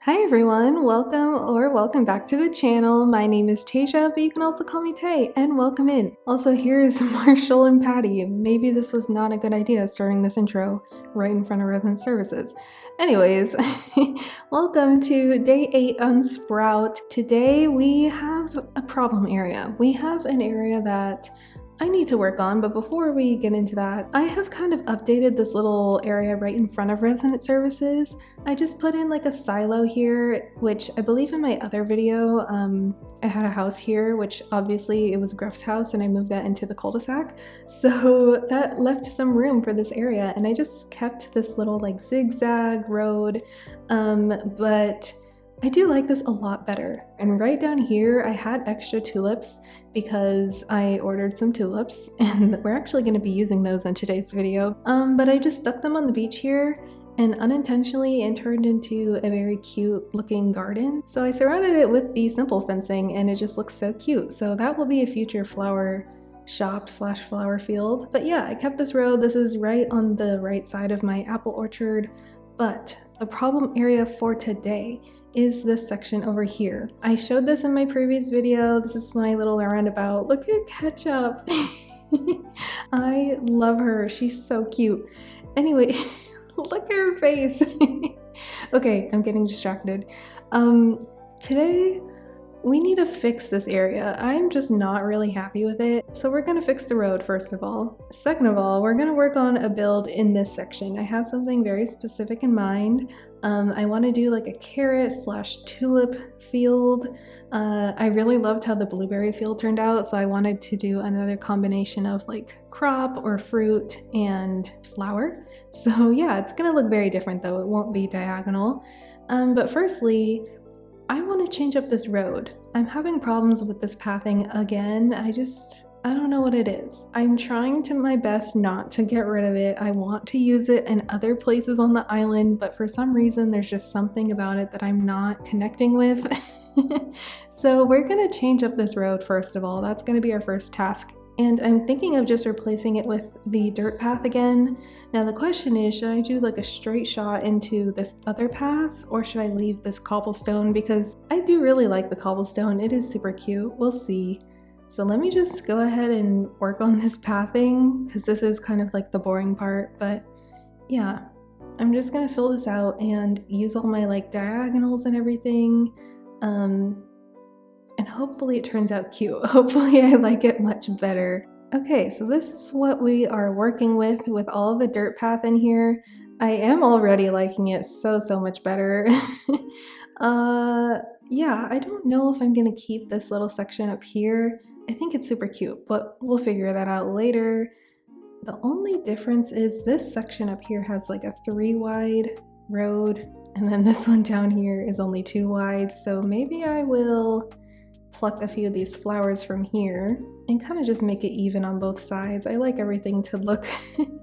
Hi everyone, welcome back to the channel. My name is Tasia, but you can also call me Tay, and welcome in. Also, here's Marshall and Patty. Maybe this was not a good idea starting this intro right in front of resident services. Anyways, welcome to day 8 on Sprout. Today we have a problem area. We have an area that I need to work on, but before we get into that, I have kind of updated this little area right in front of resident services. I just put in like a silo here, which I believe in my other video, I had a house here, which obviously it was Gruff's house and I moved that into the cul-de-sac. So that left some room for this area and I just kept this little like zigzag road, but I do like this a lot better. And right down here, I had extra tulips because I ordered some tulips and we're actually going to be using those in today's video. But I just stuck them on the beach here and unintentionally it turned into a very cute looking garden. So I surrounded it with the simple fencing and it just looks so cute. So that will be a future flower shop / flower field. But yeah, I kept this road. This is right on the right side of my apple orchard. But the problem area for today is this section over here. I showed this in my previous video. This is my little roundabout. Look at Ketchup. I love her. She's so cute. Anyway, look at her face. Okay, I'm getting distracted. Today, we need to fix this area. I'm just not really happy with it. So we're gonna fix the road first of all. Second of all, we're gonna work on a build in this section. I have something very specific in mind. I wanna do like a carrot / tulip field. I really loved how the blueberry field turned out, so I wanted to do another combination of like crop or fruit and flower. So yeah, it's gonna look very different though. It won't be diagonal. But firstly, I want to change up this road. I'm having problems with this pathing again. I don't know what it is. I'm trying to my best not to get rid of it. I want to use it in other places on the island, but for some reason there's just something about it that I'm not connecting with. So we're gonna change up this road first of all. That's gonna be our first task. And I'm thinking of just replacing it with the dirt path again. Now the question is, should I do like a straight shot into this other path or should I leave this cobblestone? Because I do really like the cobblestone. It is super cute. We'll see. So let me just go ahead and work on this pathing because this is kind of like the boring part. But yeah, I'm just gonna fill this out and use all my like diagonals and everything. And hopefully it turns out cute. Hopefully I like it much better. Okay, so this is what we are working with all the dirt path in here. I am already liking it so much better. Yeah, I don't know if I'm gonna keep this little section up here. I think it's super cute, but we'll figure that out later. The only difference is this section up here has like a 3 wide road, and then this one down here is only 2 wide, so maybe I will pluck a few of these flowers from here and kind of just make it even on both sides. I like everything to look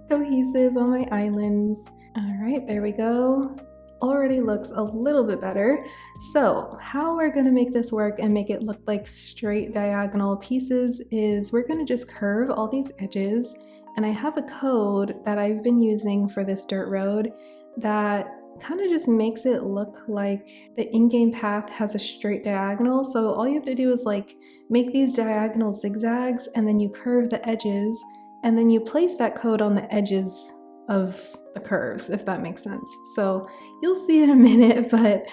cohesive on my islands. All right, there we go. Already looks a little bit better. So how we're gonna make this work and make it look like straight diagonal pieces is we're gonna just curve all these edges. And I have a code that I've been using for this dirt road that kind of just makes it look like the in-game path has a straight diagonal. So all you have to do is like make these diagonal zigzags and then you curve the edges and then you place that code on the edges of the curves, if that makes sense. So you'll see in a minute, but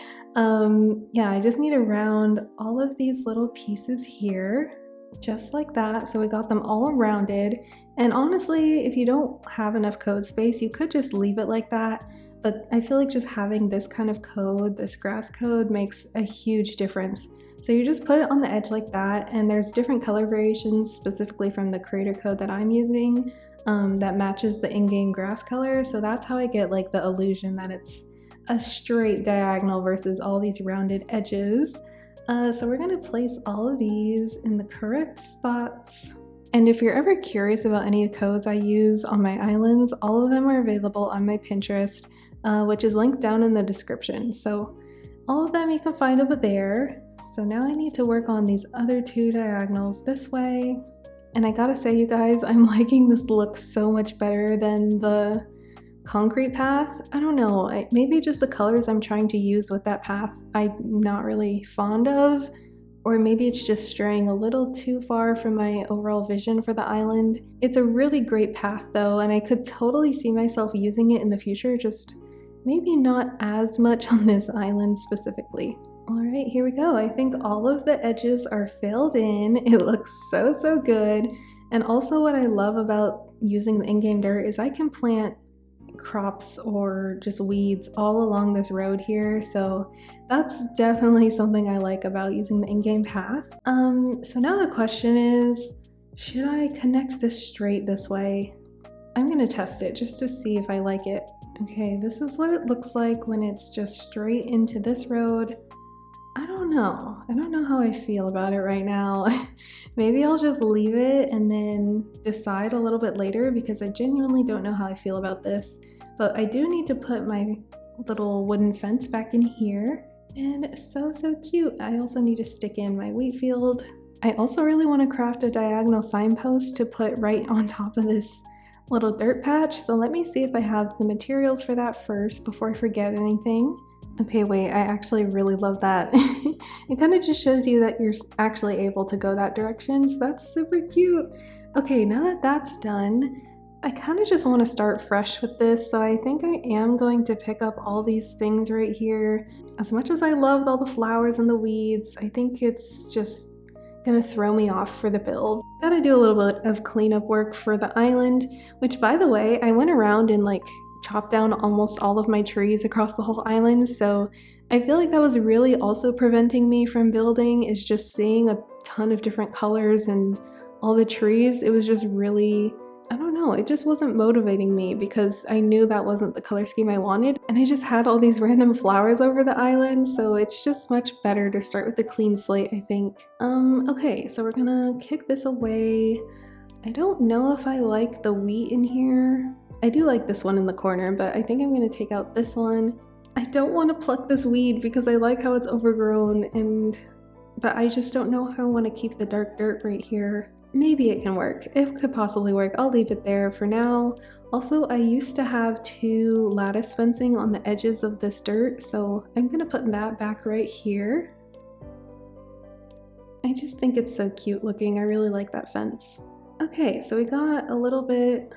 yeah, I just need to round all of these little pieces here just like that. So we got them all rounded. And honestly, if you don't have enough code space, you could just leave it like that. But I feel like just having this kind of code, this grass code, makes a huge difference. So you just put it on the edge like that, and there's different color variations specifically from the creator code that I'm using that matches the in-game grass color. So that's how I get like the illusion that it's a straight diagonal versus all these rounded edges. So we're gonna place all of these in the correct spots. And if you're ever curious about any of the codes I use on my islands, all of them are available on my Pinterest, which is linked down in the description. So all of them you can find over there. So now I need to work on these other 2 diagonals this way. And I gotta say, you guys, I'm liking this look so much better than the concrete path. I don't know, maybe just the colors I'm trying to use with that path I'm not really fond of, or maybe it's just straying a little too far from my overall vision for the island. It's a really great path though, and I could totally see myself using it in the future, just maybe not as much on this island specifically. Alright, here we go. I think all of the edges are filled in. It looks so good. And also what I love about using the in-game dirt is I can plant crops or just weeds all along this road here, so that's definitely something I like about using the in-game path. So now the question is, should I connect this straight this way? I'm gonna test it just to see if I like it. Okay, this is what it looks like when it's just straight into this road. I don't know how I feel about it right now. Maybe I'll just leave it and then decide a little bit later, because I genuinely don't know how I feel about this. But I do need to put my little wooden fence back in here. And so cute. I also need to stick in my wheat field. I also really want to craft a diagonal signpost to put right on top of this little dirt patch. So let me see if I have the materials for that first before I forget anything. Okay, wait, I actually really love that. It kind of just shows you that you're actually able to go that direction, so that's super cute. Okay, now that that's done, I kind of just want to start fresh with this, so I think I am going to pick up all these things right here. As much as I loved all the flowers and the weeds, I think it's just gonna throw me off for the build. Gotta do a little bit of cleanup work for the island, which, by the way, I went around and like chopped down almost all of my trees across the whole island, so I feel like that was really also preventing me from building, is just seeing a ton of different colors and all the trees. It was just really, I don't know, it just wasn't motivating me because I knew that wasn't the color scheme I wanted, and I just had all these random flowers over the island, so it's just much better to start with a clean slate, I think. Okay, so we're gonna kick this away. I don't know if I like the wheat in here. I do like this one in the corner, but I think I'm gonna take out this one. I don't want to pluck this weed because I like how it's overgrown, but I just don't know if I want to keep the dark dirt right here. Maybe it can work. It could possibly work. I'll leave it there for now. Also, I used to have 2 lattice fencing on the edges of this dirt, so I'm gonna put that back right here. I just think it's so cute looking. I really like that fence. Okay, so we got a little bit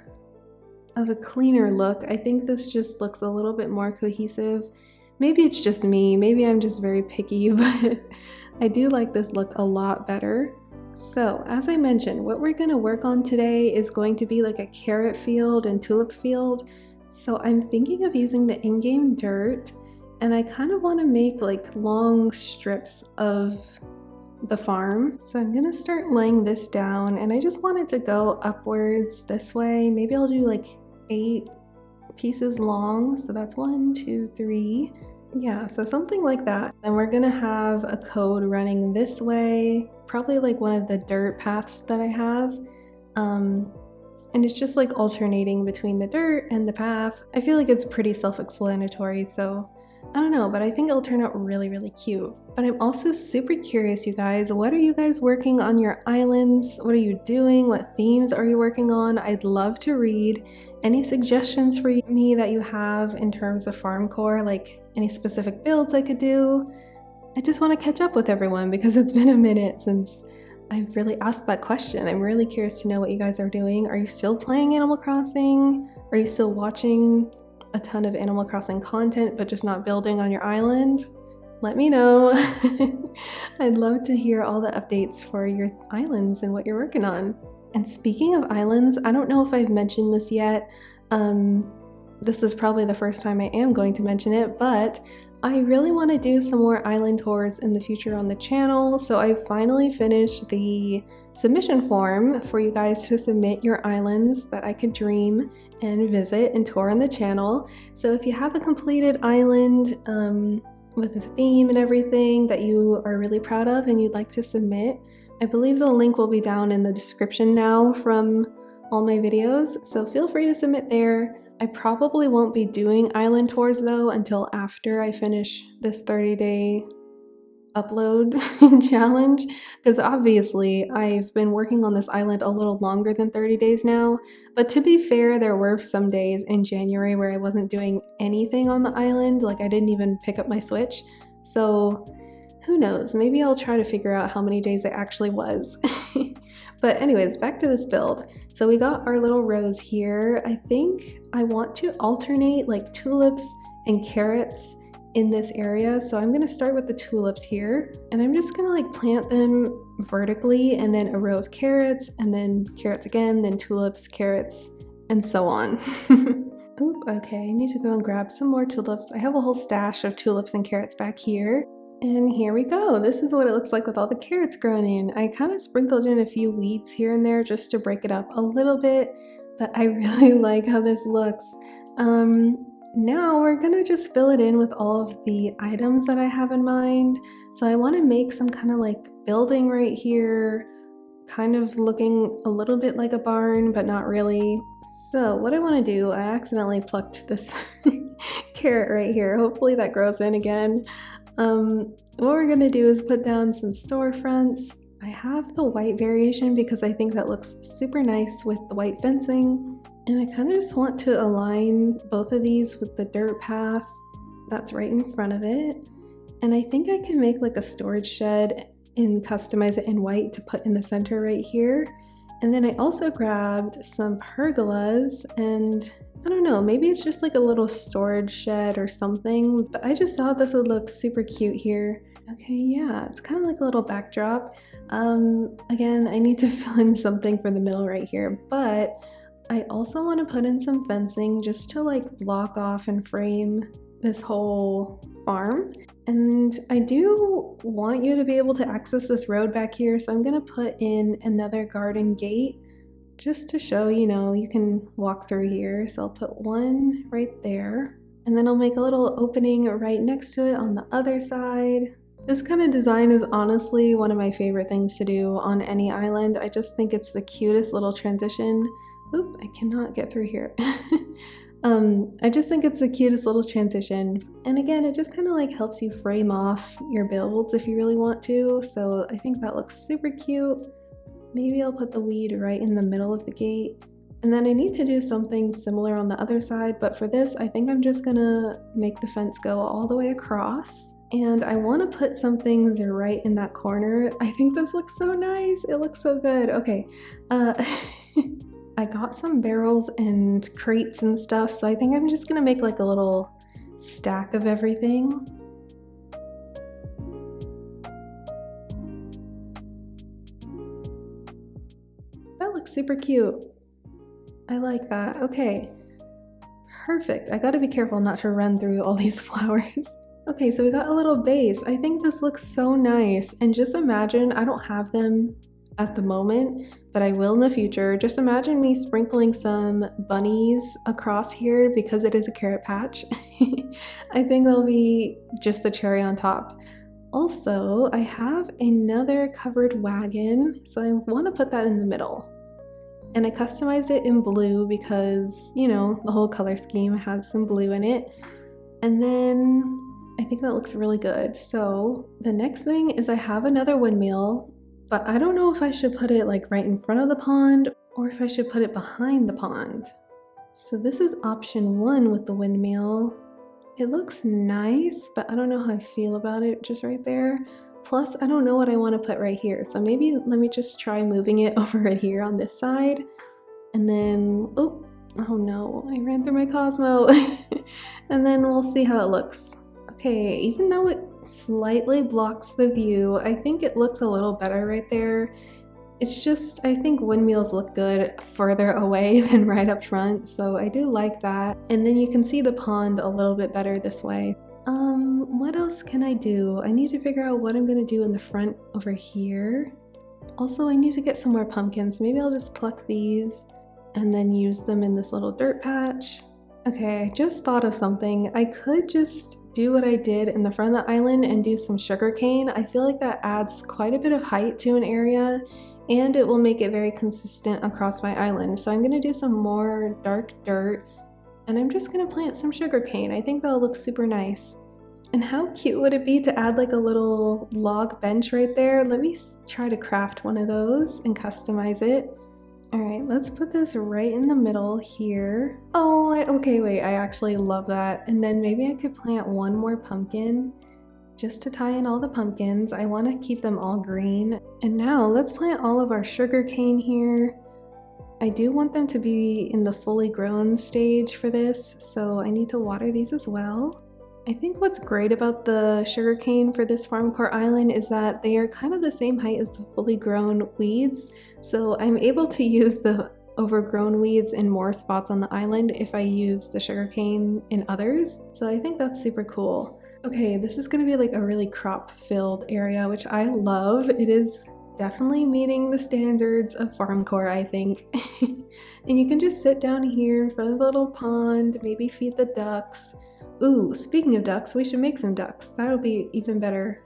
of a cleaner look. I think this just looks a little bit more cohesive. Maybe it's just me, maybe I'm just very picky, but I do like this look a lot better. So as I mentioned, what we're gonna work on today is going to be like a carrot field and tulip field. So I'm thinking of using the in-game dirt, and I kind of want to make like long strips of the farm. So I'm gonna start laying this down, and I just want it to go upwards this way. Maybe I'll do like 8 pieces long, so that's 1, 2, 3. Yeah, so something like that. Then we're gonna have a code running this way, probably like one of the dirt paths that I have. And it's just like alternating between the dirt and the path. I feel like it's pretty self-explanatory, so I don't know, but I think it'll turn out really cute. But I'm also super curious, you guys. What are you guys working on your islands? What are you doing? What themes are you working on? I'd love to read any suggestions for me that you have in terms of farm core, like any specific builds I could do. I just want to catch up with everyone because it's been a minute since I've really asked that question. I'm really curious to know what you guys are doing. Are you still playing Animal Crossing? Are you still watching a ton of Animal Crossing content but just not building on your island? Let me know. I'd love to hear all the updates for your islands and what you're working on. And speaking of islands, I don't know if I've mentioned this yet. This is probably the first time I am going to mention it, but I really want to do some more island tours in the future on the channel. So I finally finished the submission form for you guys to submit your islands that I could dream and visit and tour on the channel. So if you have a completed island with a theme and everything that you are really proud of and you'd like to submit, I believe the link will be down in the description now from all my videos, so feel free to submit there. I probably won't be doing island tours though until after I finish this 30-day upload challenge, because obviously I've been working on this island a little longer than 30 days now, but to be fair, there were some days in January where I wasn't doing anything on the island, like I didn't even pick up my Switch, so who knows, maybe I'll try to figure out how many days it actually was. But anyways, back to this build. So we got our little rows here. I think I want to alternate like tulips and carrots in this area. So I'm gonna start with the tulips here, and I'm just gonna like plant them vertically, and then a row of carrots, and then carrots again, then tulips, carrots, and so on. Oop, okay, I need to go and grab some more tulips. I have a whole stash of tulips and carrots back here. And here we go. This is what it looks like with all the carrots grown in. I kind of sprinkled in a few weeds here and there just to break it up a little bit, but I really like how this looks. Now we're gonna just fill it in with all of the items that I have in mind. So I want to make some kind of like building right here, kind of looking a little bit like a barn, but not really. So what I want to do, I accidentally plucked this carrot right here. Hopefully that grows in again. What we're gonna do is put down some storefronts. I have the white variation because I think that looks super nice with the white fencing. And I kind of just want to align both of these with the dirt path that's right in front of it. And I think I can make like a storage shed and customize it in white to put in the center right here. And then I also grabbed some pergolas, and I don't know, maybe it's just like a little storage shed or something, but I just thought this would look super cute here. Okay, yeah, it's kind of like a little backdrop. Again, I need to fill in something for the middle right here, but I also want to put in some fencing just to like block off and frame this whole farm. And I do want you to be able to access this road back here, so I'm gonna put in another garden gate just to show, you know, you can walk through here. So I'll put one right there, and then I'll make a little opening right next to it on the other side. This kind of design is honestly one of my favorite things to do on any island. I just think it's the cutest little transition. Oop, I cannot get through here. I just think it's the cutest little transition. And again, it just kind of like helps you frame off your builds if you really want to. So I think that looks super cute. Maybe I'll put the weed right in the middle of the gate. And then I need to do something similar on the other side, but for this, I think I'm just gonna make the fence go all the way across. And I want to put some things right in that corner. I think this looks so nice. It looks so good. Okay. I got some barrels and crates and stuff, so I think I'm just gonna make like a little stack of everything. That looks super cute. I like that. Okay, perfect. I gotta be careful not to run through all these flowers. Okay, so we got a little base. I think this looks so nice. And just imagine, I don't have them at the moment, but I will in the future. Just imagine me sprinkling some bunnies across here because it is a carrot patch. I think that'll be just the cherry on top. Also, I have another covered wagon, so I want to put that in the middle. And I customized it in blue because, you know, the whole color scheme has some blue in it. And then I think that looks really good. So the next thing is I have another windmill, but I don't know if I should put it like right in front of the pond or if I should put it behind the pond. So this is option 1 with the windmill. It looks nice, but I don't know how I feel about it just right there. Plus, I don't know what I want to put right here. So maybe let me just try moving it over here on this side. And then, oh no, I ran through my Cosmo. And then we'll see how it looks. Okay, even though it slightly blocks the view, I think it looks a little better right there. It's just, I think windmills look good further away than right up front, so I do like that. And then you can see the pond a little bit better this way. What else can I do? I need to figure out what I'm gonna do in the front over here. Also, I need to get some more pumpkins. Maybe I'll just pluck these and then use them in this little dirt patch. Okay, I just thought of something. I could just do what I did in the front of the island and do some sugarcane. I feel like that adds quite a bit of height to an area and it will make it very consistent across my island. So I'm gonna do some more dark dirt and I'm just gonna plant some sugarcane. I think that'll look super nice. And how cute would it be to add like a little log bench right there? Let me try to craft one of those and customize it. All right, let's put this right in the middle here. Oh, okay, wait, I actually love that. And then maybe I could plant one more pumpkin just to tie in all the pumpkins. I want to keep them all green. And now let's plant all of our sugar cane here. I do want them to be in the fully grown stage for this, so I need to water these as well. I think what's great about the sugarcane for this farmcore island is that they are kind of the same height as the fully grown weeds, so I'm able to use the overgrown weeds in more spots on the island if I use the sugarcane in others, so I think that's super cool. Okay, this is going to be like a really crop-filled area, which I love. It is definitely meeting the standards of farmcore, I think. And you can just sit down here in front of the little pond, maybe feed the ducks. Ooh, speaking of ducks, we should make some ducks. That'll be even better.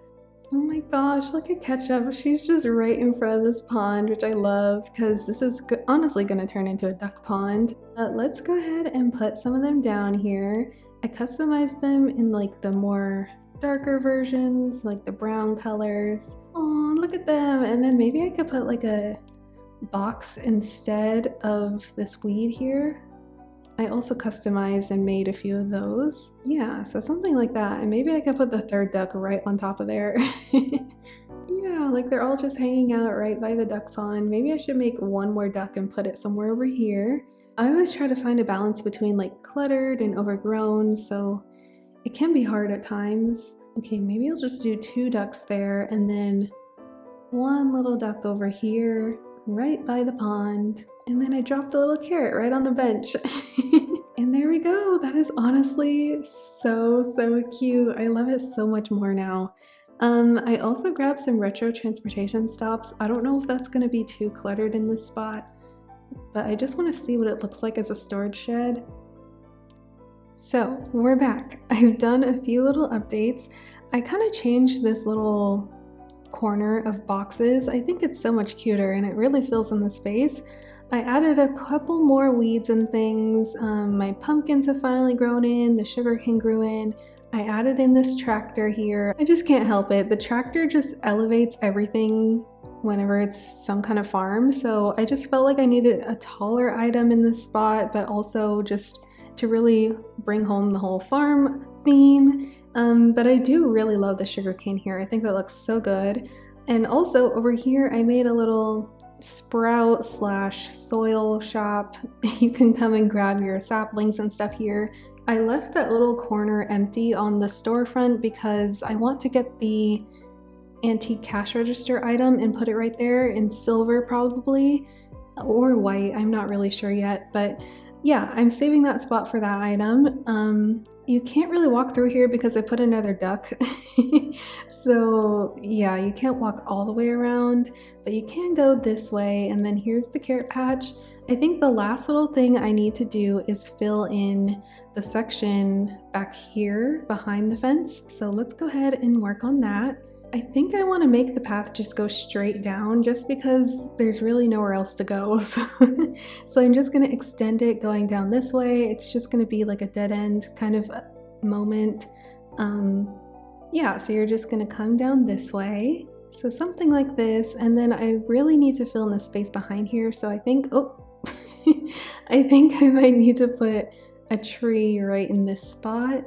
Oh my gosh, look at Ketchup. She's just right in front of this pond, which I love because this is honestly going to turn into a duck pond. Let's go ahead and put some of them down here. I customized them in like the more darker versions, like the brown colors. Oh, look at them. And then maybe I could put like a box instead of this weed here. I also customized and made a few of those. Yeah, so something like that. And maybe I could put the third duck right on top of there. Yeah, like they're all just hanging out right by the duck pond. Maybe I should make one more duck and put it somewhere over here. I always try to find a balance between like cluttered and overgrown, so it can be hard at times. Okay, maybe I'll just do 2 ducks there and then 1 little duck over here right by the pond. And then I dropped a little carrot right on the bench. And there we go. That is honestly so cute. I love it so much more now. I also grabbed some retro transportation stops. I don't know if that's going to be too cluttered in this spot, but I just want to see what it looks like as a storage shed. So we're back. I've done a few little updates. I kind of changed this little corner of boxes. I think it's so much cuter and it really fills in the space. I added a couple more weeds and things. My pumpkins have finally grown in, the sugarcane grew in. I added in this tractor here. I just can't help it. The tractor just elevates everything whenever it's some kind of farm. So I just felt like I needed a taller item in this spot, but also just to really bring home the whole farm theme. But I do really love the sugarcane here. I think that looks so good. And also over here, I made a little sprout / soil shop. You can come and grab your saplings and stuff here. I left that little corner empty on the storefront because I want to get the antique cash register item and put it right there in silver probably, or white, I'm not really sure yet, but yeah, I'm saving that spot for that item. You can't really walk through here because I put another duck. So yeah, you can't walk all the way around, but you can go this way, and then here's the carrot patch. I think the last little thing I need to do is fill in the section back here behind the fence. So let's go ahead and work on that. I think I want to make the path just go straight down just because there's really nowhere else to go. So I'm just going to extend it going down this way. It's just going to be like a dead end kind of moment. Yeah, so you're just going to come down this way. So something like this. And then I really need to fill in the space behind here. So I think, I think I might need to put a tree right in this spot.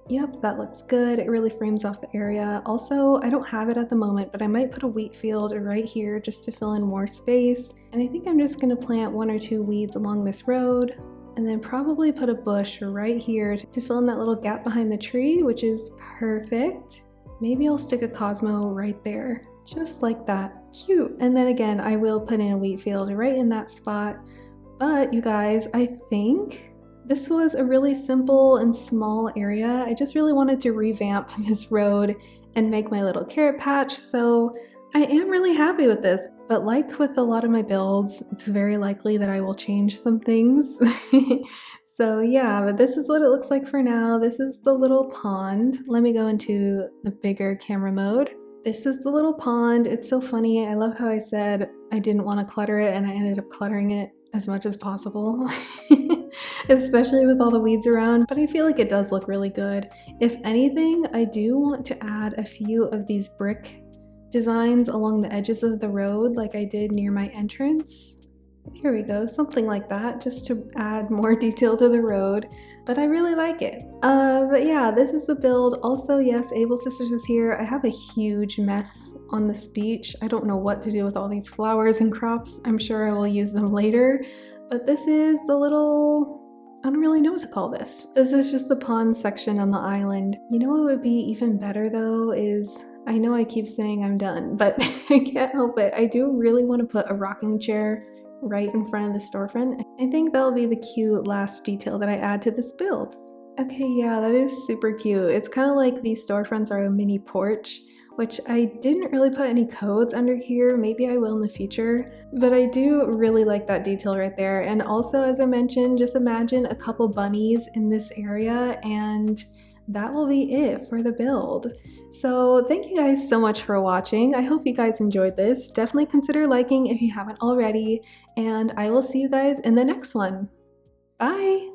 Yep, that looks good. It really frames off the area. Also, I don't have it at the moment, but I might put a wheat field right here just to fill in more space. And I think I'm just going to plant 1 or 2 weeds along this road, and then probably put a bush right here to fill in that little gap behind the tree, which is perfect. Maybe I'll stick a Cosmo right there, just like that. Cute. And then again, I will put in a wheat field right in that spot. But you guys, I think this was a really simple and small area. I just really wanted to revamp this road and make my little carrot patch, so I am really happy with this. But like with a lot of my builds, it's very likely that I will change some things. So yeah, but this is what it looks like for now. This is the little pond. Let me go into the bigger camera mode. This is the little pond. It's so funny. I love how I said I didn't want to clutter it and I ended up cluttering it as much as possible. especially with all the weeds around, but I feel like it does look really good. If anything, I do want to add a few of these brick designs along the edges of the road like I did near my entrance. Here we go, something like that, just to add more detail to the road, but I really like it. But yeah, this is the build. Also, yes, Able Sisters is here. I have a huge mess on this beach. I don't know what to do with all these flowers and crops. I'm sure I will use them later, but this is the little... I don't really know what to call this. This is just the pond section on the island. You know what would be even better though is, I know I keep saying I'm done, but I can't help it. I do really want to put a rocking chair right in front of the storefront. I think that'll be the cute last detail that I add to this build. Okay, yeah, that is super cute. It's kind of like these storefronts are a mini porch, which I didn't really put any codes under here. Maybe I will in the future, but I do really like that detail right there. And also, as I mentioned, just imagine a couple bunnies in this area and that will be it for the build. So thank you guys so much for watching. I hope you guys enjoyed this. Definitely consider liking if you haven't already, and I will see you guys in the next one. Bye!